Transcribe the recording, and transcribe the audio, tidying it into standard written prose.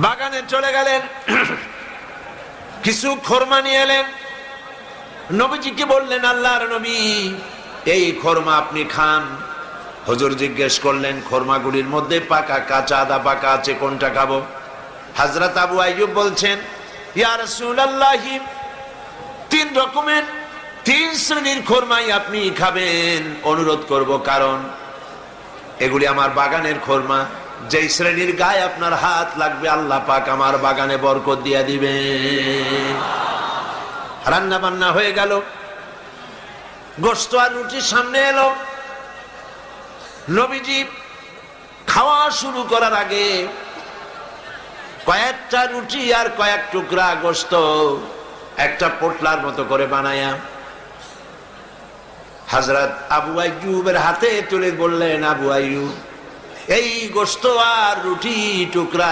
বাগানে চলে গেলেন, কিছু খোরমা নিয়ে এলেন, নবীজিকে বললেন, আল্লাহর নবী এই খোরমা আপনি খান। হুজুর জিজ্ঞেস করলেন, খোরমাগুলির মধ্যে পাকা, কাঁচা, আদা পাকা আছে, কোনটা খাবো? হযরত আবু আইয়ুব বলছেন, ইয়া রাসূলুল্লাহ, তিন রকমের, তিন শ্রেণীর খোরমাই আপনি খাবেন, অনুরোধ করব, কারণ এগুলি আমার বাগানের খোরমা। যেই শ্রেণীর গায়ে আপনার হাত লাগবে আল্লাহ পাক আমার বাগানে বরকত দিয়া দিবে। রান্না বান্না হয়ে গেল, গোশত আর রুটি সামনে এলো। নবীজি খাওয়া শুরু করার আগে কয়েকটা রুটি আর কয়েক টুকরা গোশত একটা পোটলার মতো করে বানায়া হযরত আবু আইয়ুবের হাতে তুলে বললেন, আবু আইয়ুব, এই গোশত আর রুটি টুকরা